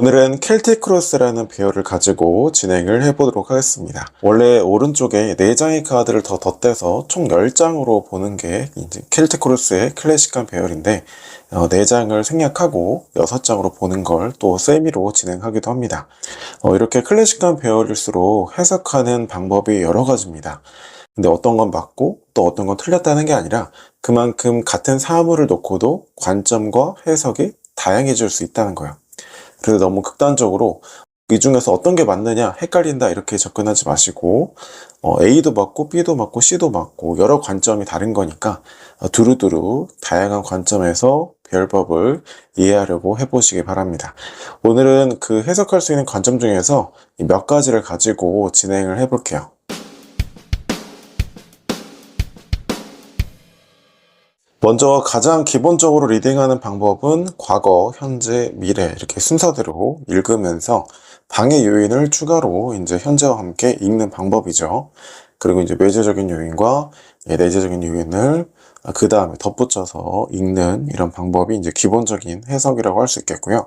오늘은 켈틱 크로스라는 배열을 가지고 진행을 해보도록 하겠습니다. 원래 오른쪽에 4장의 카드를 더 덧대서 총 10장으로 보는 게 이제 켈틱 크로스의 클래식한 배열인데 4장을 생략하고 6장으로 보는 걸 또 세미로 진행하기도 합니다. 이렇게 클래식한 배열일수록 해석하는 방법이 여러 가지입니다. 근데 어떤 건 맞고 또 어떤 건 틀렸다는 게 아니라 그만큼 같은 사물을 놓고도 관점과 해석이 다양해질 수 있다는 거예요. 그래서 너무 극단적으로 이 중에서 어떤 게 맞느냐 헷갈린다 이렇게 접근하지 마시고 A도 맞고 B도 맞고 C도 맞고 여러 관점이 다른 거니까 두루두루 다양한 관점에서 배열법을 이해하려고 해보시기 바랍니다. 오늘은 그 해석할 수 있는 관점 중에서 몇 가지를 가지고 진행을 해볼게요. 먼저 가장 기본적으로 리딩하는 방법은 과거, 현재, 미래 이렇게 순서대로 읽으면서 방해 요인을 추가로 이제 현재와 함께 읽는 방법이죠. 그리고 이제 외재적인 요인과 내재적인 요인을 그 다음에 덧붙여서 읽는 이런 방법이 이제 기본적인 해석이라고 할 수 있겠고요.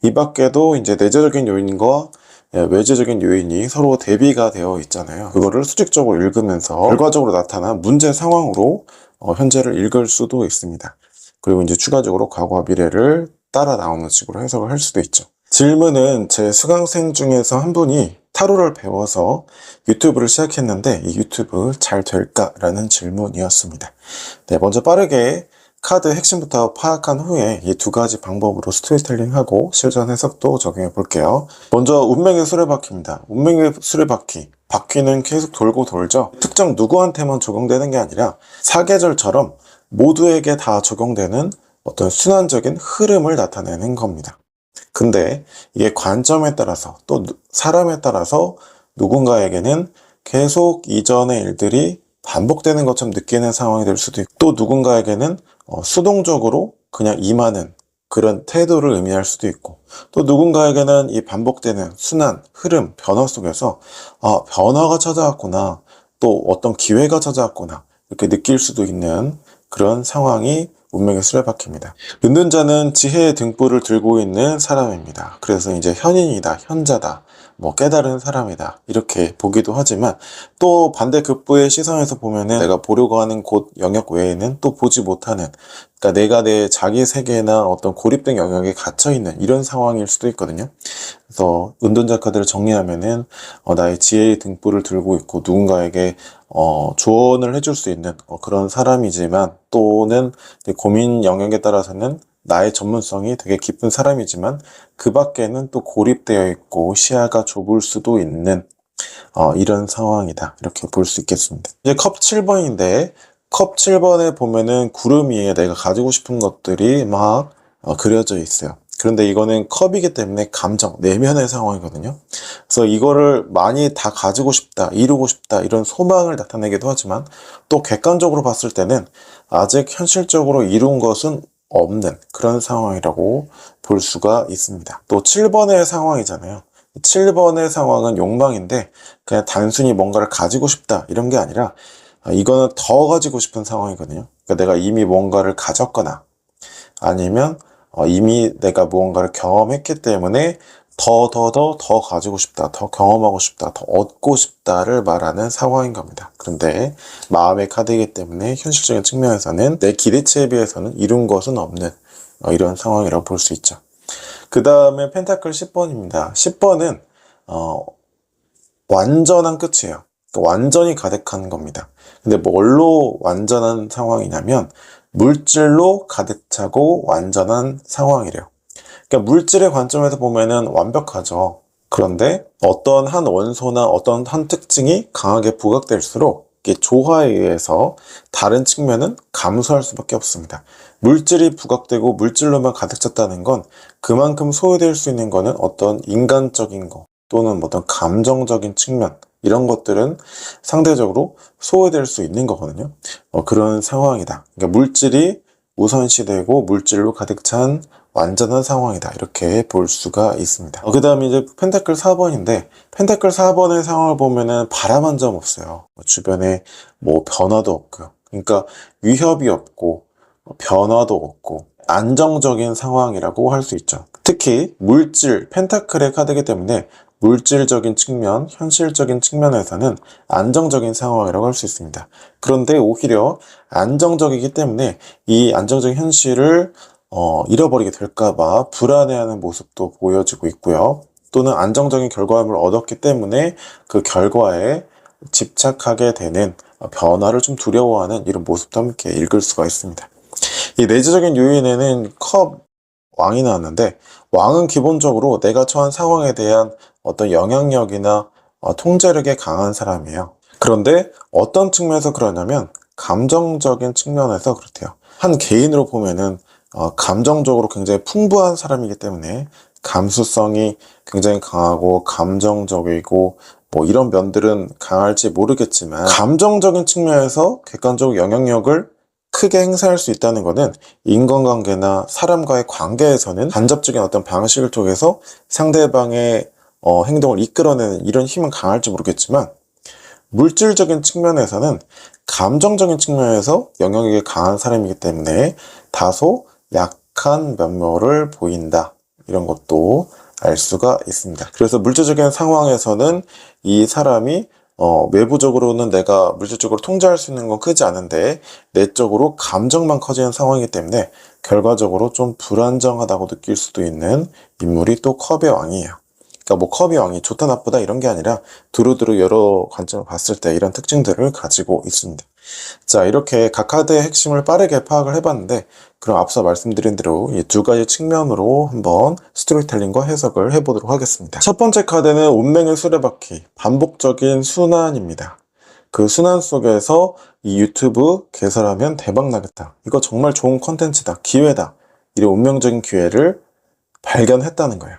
이 밖에도 이제 내재적인 요인과 외재적인 요인이 서로 대비가 되어 있잖아요. 그거를 수직적으로 읽으면서 결과적으로 나타난 문제 상황으로 현재를 읽을 수도 있습니다. 그리고 이제 추가적으로 과거와 미래를 따라 나오는 식으로 해석을 할 수도 있죠. 질문은 제 수강생 중에서 한 분이 타로를 배워서 유튜브를 시작했는데 이 유튜브 잘 될까라는 질문이었습니다. 네, 먼저 빠르게 카드 핵심부터 파악한 후에 이 두 가지 방법으로 스토리텔링하고 실전 해석도 적용해 볼게요. 먼저 운명의 수레바퀴입니다. 운명의 수레바퀴. 바퀴는 계속 돌고 돌죠. 특정 누구한테만 적용되는 게 아니라 사계절처럼 모두에게 다 적용되는 어떤 순환적인 흐름을 나타내는 겁니다. 근데 이게 관점에 따라서 또 사람에 따라서 누군가에게는 계속 이전의 일들이 반복되는 것처럼 느끼는 상황이 될 수도 있고 또 누군가에게는 수동적으로 그냥 임하는 그런 태도를 의미할 수도 있고 또 누군가에게는 이 반복되는 순환, 흐름, 변화 속에서 변화가 찾아왔구나 또 어떤 기회가 찾아왔구나 이렇게 느낄 수도 있는 그런 상황이 운명의 수레바퀴입니다. 은둔자는 지혜의 등불을 들고 있는 사람입니다. 그래서 이제 현인이다, 현자다, 깨달은 사람이다 이렇게 보기도 하지만 또 반대급부의 시선에서 보면은 내가 보려고 하는 곳 영역 외에는 또 보지 못하는 그러니까 내가 내 자기 세계나 어떤 고립된 영역에 갇혀있는 이런 상황일 수도 있거든요. 그래서 은둔자 카드를 정리하면은 나의 지혜의 등불을 들고 있고 누군가에게 조언을 해줄 수 있는 그런 사람이지만 또는 고민 영역에 따라서는 나의 전문성이 되게 깊은 사람이지만 그 밖에는 또 고립되어 있고 시야가 좁을 수도 있는 이런 상황이다 이렇게 볼 수 있겠습니다. 이제 컵 7번인데 컵 7번에 보면은 구름 위에 내가 가지고 싶은 것들이 막 그려져 있어요. 그런데 이거는 컵이기 때문에 감정, 내면의 상황이거든요. 그래서 이거를 많이 다 가지고 싶다, 이루고 싶다 이런 소망을 나타내기도 하지만 또 객관적으로 봤을 때는 아직 현실적으로 이룬 것은 없는 그런 상황이라고 볼 수가 있습니다. 또 7번의 상황이잖아요. 7번의 상황은 욕망인데 그냥 단순히 뭔가를 가지고 싶다 이런 게 아니라 이거는 더 가지고 싶은 상황이거든요. 그러니까 내가 이미 뭔가를 가졌거나 아니면 이미 내가 무언가를 경험했기 때문에 더 가지고 싶다, 더 경험하고 싶다, 더 얻고 싶다를 말하는 상황인 겁니다. 그런데 마음의 카드이기 때문에 현실적인 측면에서는 내 기대치에 비해서는 이룬 것은 없는 이런 상황이라고 볼 수 있죠. 그 다음에 펜타클 10번입니다. 10번은 완전한 끝이에요. 그러니까 완전히 가득한 겁니다. 근데 뭘로 완전한 상황이냐면 물질로 가득 차고 완전한 상황이래요. 그러니까 물질의 관점에서 보면은 완벽하죠. 그런데 어떤 한 원소나 어떤 한 특징이 강하게 부각될수록 조화에 의해서 다른 측면은 감소할 수밖에 없습니다. 물질이 부각되고 물질로만 가득 찼다는 건 그만큼 소요될 수 있는 거는 어떤 인간적인 거 또는 어떤 감정적인 측면 이런 것들은 상대적으로 소외될 수 있는 거거든요. 그런 상황이다. 그러니까 물질이 우선시되고 물질로 가득 찬 완전한 상황이다 이렇게 볼 수가 있습니다. 그 다음에 이제 펜타클 4번인데 펜타클 4번의 상황을 보면은 바람한 점 없어요. 주변에 변화도 없고요. 그러니까 위협이 없고 변화도 없고 안정적인 상황이라고 할 수 있죠. 특히 물질, 펜타클의 카드이기 때문에 물질적인 측면, 현실적인 측면에서는 안정적인 상황이라고 할 수 있습니다. 그런데 오히려 안정적이기 때문에 이 안정적인 현실을 잃어버리게 될까봐 불안해하는 모습도 보여지고 있고요. 또는 안정적인 결과물을 얻었기 때문에 그 결과에 집착하게 되는 변화를 좀 두려워하는 이런 모습도 함께 읽을 수가 있습니다. 이 내재적인 요인에는 컵 왕이 나왔는데, 왕은 기본적으로 내가 처한 상황에 대한 어떤 영향력이나 통제력에 강한 사람이에요. 그런데 어떤 측면에서 그러냐면 감정적인 측면에서 그렇대요. 한 개인으로 보면은 감정적으로 굉장히 풍부한 사람이기 때문에 감수성이 굉장히 강하고 감정적이고 뭐 이런 면들은 강할지 모르겠지만, 감정적인 측면에서 객관적으로 영향력을 크게 행사할 수 있다는 것은 인간관계나 사람과의 관계에서는 간접적인 어떤 방식을 통해서 상대방의 행동을 이끌어내는 이런 힘은 강할지 모르겠지만, 물질적인 측면에서는 감정적인 측면에서 영향력이 강한 사람이기 때문에 다소 약한 면모를 보인다, 이런 것도 알 수가 있습니다. 그래서 물질적인 상황에서는 이 사람이 외부적으로는 내가 물질적으로 통제할 수 있는 건 크지 않은데 내적으로 감정만 커지는 상황이기 때문에 결과적으로 좀 불안정하다고 느낄 수도 있는 인물이 또 컵의 왕이에요. 그러니까 뭐 컵의 왕이 좋다 나쁘다 이런 게 아니라 두루두루 여러 관점을 봤을 때 이런 특징들을 가지고 있습니다. 자, 이렇게 각 카드의 핵심을 빠르게 파악을 해봤는데, 그럼 앞서 말씀드린 대로 이 두 가지 측면으로 한번 스토리텔링과 해석을 해보도록 하겠습니다. 첫 번째 카드는 운명의 수레바퀴, 반복적인 순환입니다. 그 순환 속에서 이 유튜브 개설하면 대박 나겠다, 이거 정말 좋은 컨텐츠다, 기회다, 이런 운명적인 기회를 발견했다는 거예요.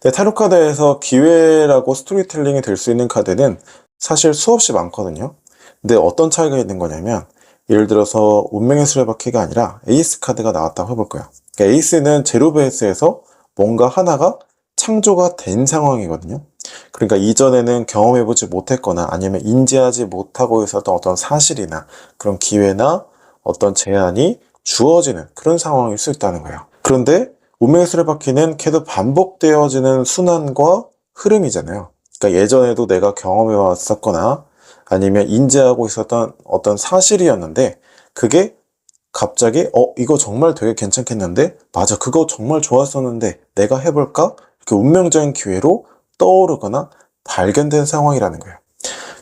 근데 타로 카드에서 기회라고 스토리텔링이 될 수 있는 카드는 사실 수없이 많거든요. 근데 어떤 차이가 있는 거냐면, 예를 들어서 운명의 수레바퀴가 아니라 에이스 카드가 나왔다고 해볼까요? 그러니까 에이스는 제로 베이스에서 뭔가 하나가 창조가 된 상황이거든요. 그러니까 이전에는 경험해보지 못했거나 아니면 인지하지 못하고 있었던 어떤 사실이나 그런 기회나 어떤 제안이 주어지는 그런 상황일 수 있다는 거예요. 그런데 운명의 수레바퀴는 계속 반복되어지는 순환과 흐름이잖아요. 그러니까 예전에도 내가 경험해 왔었거나 아니면 인지하고 있었던 어떤 사실이었는데, 그게 갑자기 이거 정말 되게 괜찮겠는데, 맞아, 그거 정말 좋았었는데 내가 해볼까? 이렇게 운명적인 기회로 떠오르거나 발견된 상황이라는 거예요.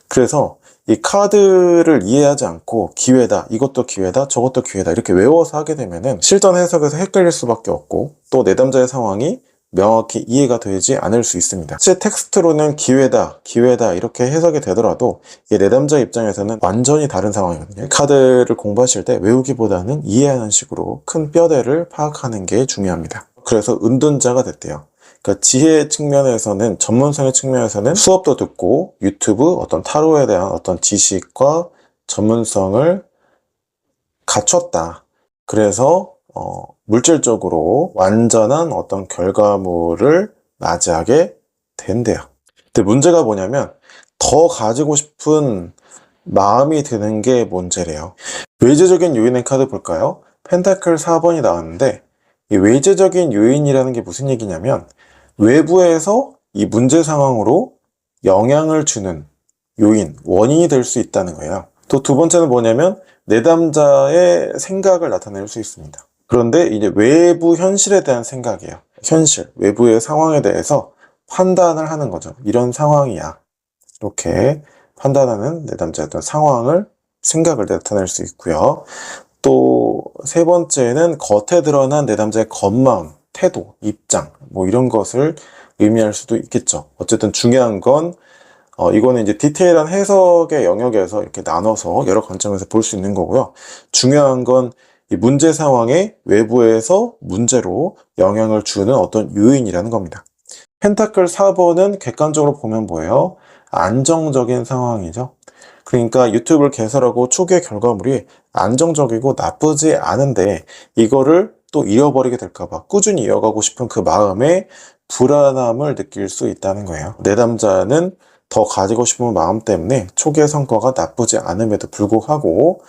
그래서 이 카드를 이해하지 않고 기회다, 이것도 기회다, 저것도 기회다 이렇게 외워서 하게 되면은 실전 해석에서 헷갈릴 수밖에 없고, 또 내담자의 상황이 명확히 이해가 되지 않을 수 있습니다. 실제 텍스트로는 기회다, 기회다 이렇게 해석이 되더라도 이 내담자 입장에서는 완전히 다른 상황이거든요. 카드를 공부하실 때 외우기보다는 이해하는 식으로 큰 뼈대를 파악하는 게 중요합니다. 그래서 은둔자가 됐대요. 그러니까 지혜 측면에서는, 전문성의 측면에서는 수업도 듣고 유튜브 어떤 타로에 대한 어떤 지식과 전문성을 갖췄다. 그래서 물질적으로 완전한 어떤 결과물을 맞이하게 된대요. 근데 문제가 뭐냐면 더 가지고 싶은 마음이 드는 게 문제래요. 외재적인 요인의 카드 볼까요? 펜타클 4번이 나왔는데, 이 외재적인 요인이라는 게 무슨 얘기냐면 외부에서 이 문제 상황으로 영향을 주는 요인, 원인이 될 수 있다는 거예요. 또 두 번째는 뭐냐면 내담자의 생각을 나타낼 수 있습니다. 그런데 이제 외부 현실에 대한 생각이에요. 현실, 외부의 상황에 대해서 판단을 하는 거죠. 이런 상황이야, 이렇게 판단하는 내담자의 어떤 상황을, 생각을 나타낼 수 있고요. 또 세 번째는 겉에 드러난 내담자의 겉마음, 태도, 입장 뭐 이런 것을 의미할 수도 있겠죠. 어쨌든 중요한 건 이거는 이제 디테일한 해석의 영역에서 이렇게 나눠서 여러 관점에서 볼 수 있는 거고요. 중요한 건 이 문제 상황에 외부에서 문제로 영향을 주는 어떤 요인이라는 겁니다. 펜타클 4번은 객관적으로 보면 뭐예요? 안정적인 상황이죠. 그러니까 유튜브를 개설하고 초기의 결과물이 안정적이고 나쁘지 않은데, 이거를 또 잃어버리게 될까봐 꾸준히 이어가고 싶은 그 마음에 불안함을 느낄 수 있다는 거예요. 내담자는 더 가지고 싶은 마음 때문에 초기의 성과가 나쁘지 않음에도 불구하고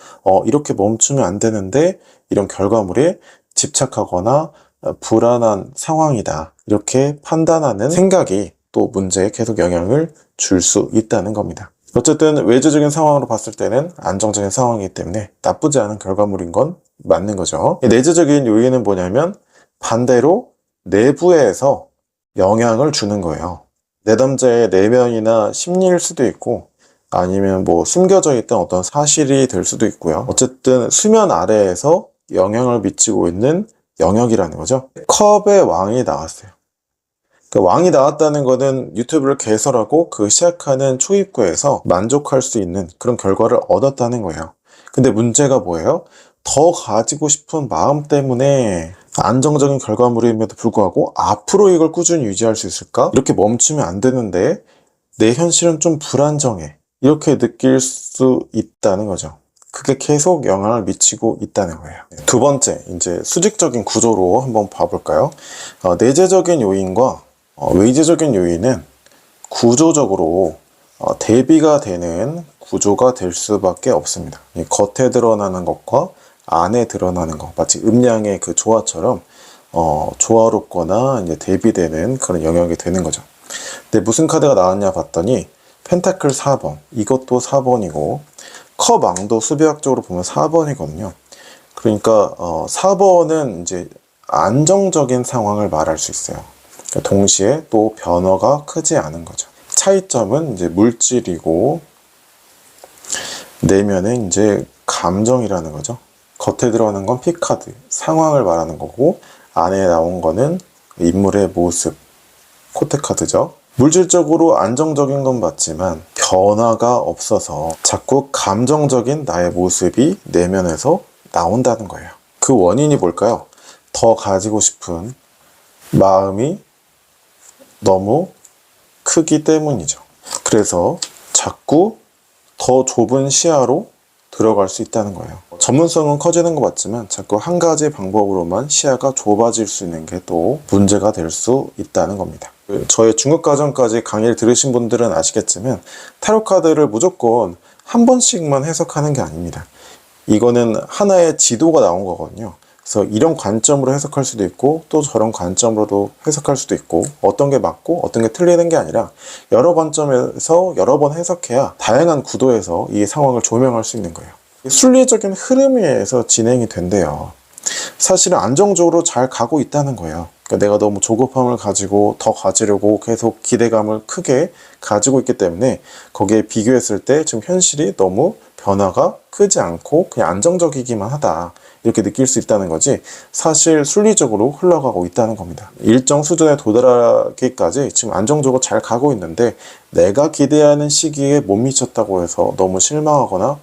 이렇게 멈추면 안 되는데 이런 결과물에 집착하거나 불안한 상황이다. 이렇게 판단하는 생각이 또 문제에 계속 영향을 줄 수 있다는 겁니다. 어쨌든 외주적인 상황으로 봤을 때는 안정적인 상황이기 때문에 나쁘지 않은 결과물인 건 맞는 거죠. 내재적인 요인은 뭐냐면 반대로 내부에서 영향을 주는 거예요. 내담자의 내면이나 심리일 수도 있고 아니면 뭐 숨겨져 있던 어떤 사실이 될 수도 있고요. 어쨌든 수면 아래에서 영향을 미치고 있는 영역이라는 거죠. 컵의 왕이 나왔어요. 그 왕이 나왔다는 거는 유튜브를 개설하고 그 시작하는 초입구에서 만족할 수 있는 그런 결과를 얻었다는 거예요. 근데 문제가 뭐예요? 더 가지고 싶은 마음 때문에 안정적인 결과물임에도 불구하고 앞으로 이걸 꾸준히 유지할 수 있을까? 이렇게 멈추면 안 되는데 내 현실은 좀 불안정해. 이렇게 느낄 수 있다는 거죠. 그게 계속 영향을 미치고 있다는 거예요. 두 번째, 이제 수직적인 구조로 한번 봐볼까요? 내재적인 요인과 외재적인 요인은 구조적으로 대비가 되는 구조가 될 수밖에 없습니다. 겉에 드러나는 것과 안에 드러나는 것, 마치 음량의 그 조화처럼 조화롭거나 이제 대비되는 그런 영역이 되는 거죠. 근데 무슨 카드가 나왔냐 봤더니 펜타클 4번, 이것도 4번이고 컵왕도 수비학적으로 보면 4번이거든요. 그러니까 4번은 이제 안정적인 상황을 말할 수 있어요. 동시에 또 변화가 크지 않은 거죠. 차이점은 이제 물질이고 내면은 이제 감정이라는 거죠. 겉에 들어가는 건 피카드, 상황을 말하는 거고 안에 나온 거는 인물의 모습, 코테카드죠. 물질적으로 안정적인 건 맞지만 변화가 없어서 자꾸 감정적인 나의 모습이 내면에서 나온다는 거예요. 그 원인이 뭘까요? 더 가지고 싶은 마음이 너무 크기 때문이죠. 그래서 자꾸 더 좁은 시야로 들어갈 수 있다는 거예요. 전문성은 커지는 것 같지만 자꾸 한 가지 방법으로만 시야가 좁아질 수 있는 게 또 문제가 될 수 있다는 겁니다. 저의 중급과정까지 강의를 들으신 분들은 아시겠지만 타로 카드를 무조건 한 번씩만 해석하는 게 아닙니다. 이거는 하나의 지도가 나온 거거든요. 그래서 이런 관점으로 해석할 수도 있고 또 저런 관점으로도 해석할 수도 있고 어떤 게 맞고 어떤 게 틀리는 게 아니라 여러 관점에서 여러 번 해석해야 다양한 구도에서 이 상황을 조명할 수 있는 거예요. 순리적인 흐름에 의해서 진행이 된대요. 사실은 안정적으로 잘 가고 있다는 거예요. 그러니까 내가 너무 조급함을 가지고 더 가지려고 계속 기대감을 크게 가지고 있기 때문에 거기에 비교했을 때 지금 현실이 너무 변화가 크지 않고 그냥 안정적이기만 하다. 이렇게 느낄 수 있다는 거지 사실 순리적으로 흘러가고 있다는 겁니다. 일정 수준에 도달하기까지 지금 안정적으로 잘 가고 있는데 내가 기대하는 시기에 못 미쳤다고 해서 너무 실망하거나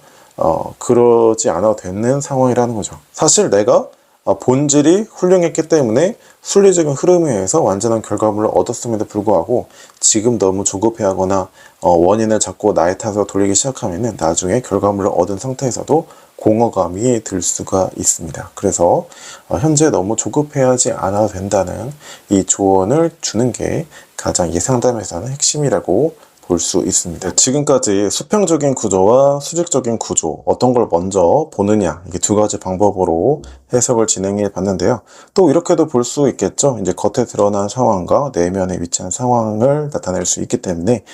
그러지 않아도 되는 상황이라는 거죠. 사실 내가 본질이 훌륭했기 때문에 순리적인 흐름에 의해서 완전한 결과물을 얻었음에도 불구하고 지금 너무 조급해하거나 원인을 자꾸 나의 탓으로 돌리기 시작하면 나중에 결과물을 얻은 상태에서도 공허감이 들 수가 있습니다. 그래서 현재 너무 조급해하지 않아도 된다는 이 조언을 주는 게 가장 이 상담에서는 핵심이라고 볼 수 있습니다. 지금까지 수평적인 구조와 수직적인 구조 어떤 걸 먼저 보느냐 이게 두 가지 방법으로 해석을 진행해 봤는데요. 또 이렇게도 볼 수 있겠죠. 이제 겉에 드러난 상황과 내면에 위치한 상황을 나타낼 수 있기 때문에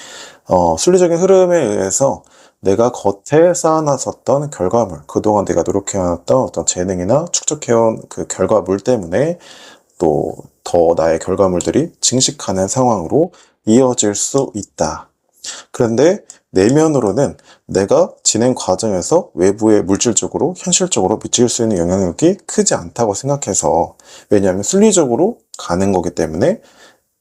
순리적인 흐름에 의해서 내가 겉에 쌓아놨었던 결과물, 그동안 내가 노력해왔던 어떤 재능이나 축적해온 그 결과물 때문에 또 더 나의 결과물들이 증식하는 상황으로 이어질 수 있다. 그런데 내면으로는 내가 진행 과정에서 외부의 물질적으로 현실적으로 미칠 수 있는 영향력이 크지 않다고 생각해서 왜냐하면 순리적으로 가는 거기 때문에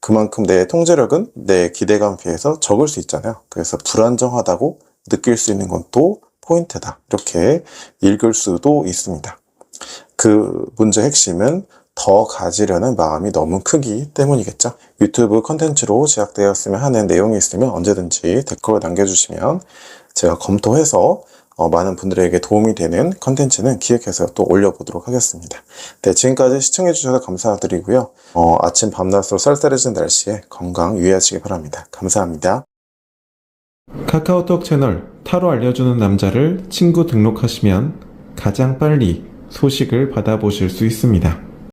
그만큼 내 통제력은 내 기대감에 비해서 적을 수 있잖아요. 그래서 불안정하다고 느낄 수 있는 건 또 포인트다. 이렇게 읽을 수도 있습니다. 그 문제의 핵심은 더 가지려는 마음이 너무 크기 때문이겠죠. 유튜브 컨텐츠로 제작되었으면 하는 내용이 있으면 언제든지 댓글 남겨주시면 제가 검토해서 많은 분들에게 도움이 되는 컨텐츠는 기획해서 또 올려보도록 하겠습니다. 네, 지금까지 시청해주셔서 감사드리고요. 아침 밤낮으로 쌀쌀해진 날씨에 건강 유의하시기 바랍니다. 감사합니다. 카카오톡 채널 타로 알려주는 남자를 친구 등록하시면 가장 빨리 소식을 받아보실 수 있습니다.